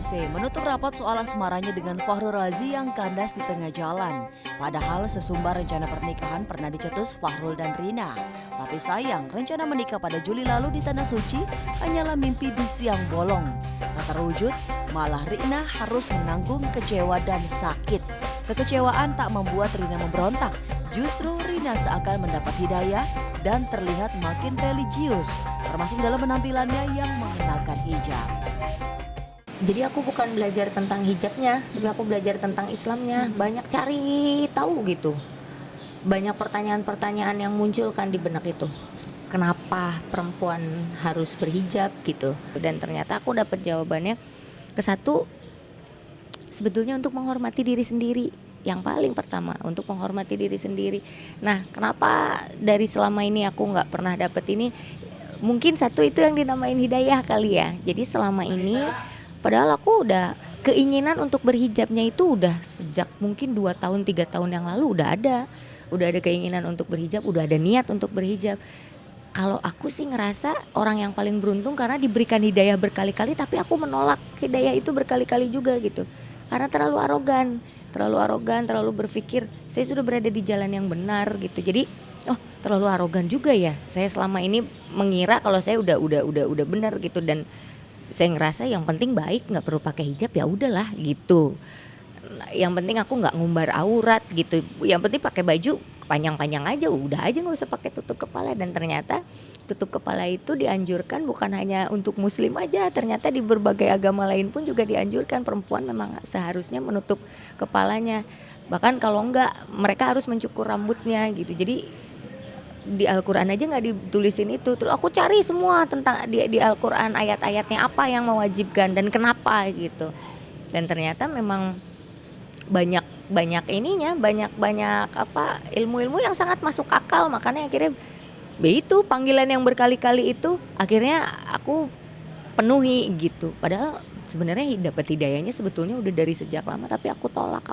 Yose menutup rapat soal asmaranya dengan Fahrul Razi yang kandas di tengah jalan. Padahal sesumbar rencana pernikahan pernah dicetus Fahrul dan Rina. Tapi sayang, rencana menikah pada Juli lalu di Tanah Suci hanyalah mimpi di siang bolong. Tak terwujud, malah Rina harus menanggung kecewa dan sakit. Kekecewaan tak membuat Rina memberontak. Justru Rina seakan mendapat hidayah dan terlihat makin religius, termasuk dalam penampilannya yang mengenakan hijab. Jadi aku bukan belajar tentang hijabnya, tapi aku belajar tentang Islamnya. Banyak cari tahu gitu. Banyak pertanyaan-pertanyaan yang muncul kan di benak itu. Kenapa perempuan harus berhijab gitu? Dan ternyata aku dapat jawabannya. Kesatu, sebetulnya untuk menghormati diri sendiri. Yang paling pertama, untuk menghormati diri sendiri. Nah, kenapa dari selama ini aku nggak pernah dapet ini? Mungkin satu itu yang dinamain hidayah kali ya. Jadi selama ini padahal aku udah keinginan untuk berhijabnya itu udah sejak mungkin 2 tahun 3 tahun yang lalu udah ada keinginan untuk berhijab, udah ada niat untuk berhijab. Kalau aku sih ngerasa orang yang paling beruntung karena diberikan hidayah berkali-kali, tapi aku menolak hidayah itu berkali-kali juga gitu. Karena terlalu arogan, terlalu berpikir saya sudah berada di jalan yang benar gitu. Jadi terlalu arogan juga ya. Saya selama ini mengira kalau saya udah benar gitu, dan saya ngerasa yang penting baik, nggak perlu pakai hijab ya udahlah gitu. Yang penting aku nggak ngumbar aurat gitu. Yang penting pakai baju panjang-panjang aja, udah aja nggak usah pakai tutup kepala. Dan ternyata tutup kepala itu dianjurkan bukan hanya untuk muslim aja, ternyata di berbagai agama lain pun juga dianjurkan perempuan memang seharusnya menutup kepalanya. Bahkan kalau enggak mereka harus mencukur rambutnya gitu. Jadi di Al-Quran aja nggak ditulisin itu. Terus aku cari semua tentang di Al-Quran ayat-ayatnya apa yang mewajibkan dan kenapa gitu. Dan ternyata memang banyak ilmu-ilmu yang sangat masuk akal. Makanya akhirnya itu panggilan yang berkali-kali itu akhirnya aku penuhi gitu. Padahal sebenarnya dapat hidayahnya sebetulnya udah dari sejak lama, tapi aku tolak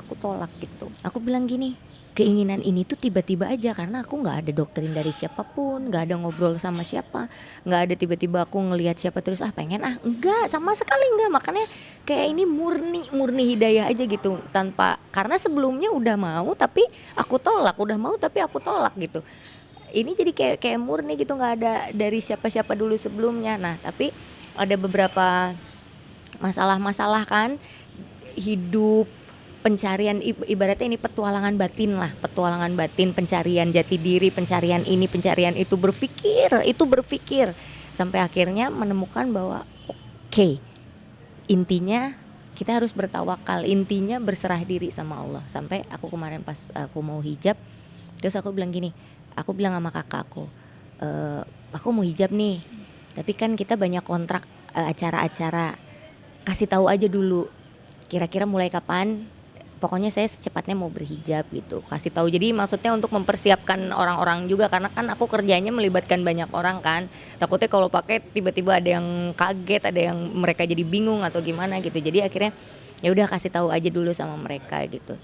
gitu. Aku bilang gini, keinginan ini tuh tiba-tiba aja karena aku nggak ada doktrin dari siapapun, nggak ada ngobrol sama siapa, nggak ada tiba-tiba aku ngelihat siapa terus pengen enggak, sama sekali enggak. Makanya kayak ini murni hidayah aja gitu, tanpa, karena sebelumnya udah mau tapi aku tolak, udah mau tapi aku tolak gitu. Ini jadi kayak murni gitu, nggak ada dari siapa-siapa dulu sebelumnya. Nah tapi ada beberapa masalah kan hidup, pencarian, ibaratnya ini petualangan batin, pencarian jati diri, pencarian ini, pencarian itu, berpikir sampai akhirnya menemukan bahwa oke, intinya kita harus bertawakal, intinya berserah diri sama Allah. Sampai aku kemarin pas aku mau hijab, terus aku bilang sama kakak aku mau hijab nih, tapi kan kita banyak kontrak acara-acara, kasih tahu aja dulu kira-kira mulai kapan. Pokoknya saya secepatnya mau berhijab gitu, kasih tahu. Jadi maksudnya untuk mempersiapkan orang-orang juga, karena kan aku kerjanya melibatkan banyak orang kan. Takutnya kalau pakai tiba-tiba ada yang kaget, ada yang mereka jadi bingung atau gimana gitu. Jadi akhirnya ya udah kasih tahu aja dulu sama mereka gitu.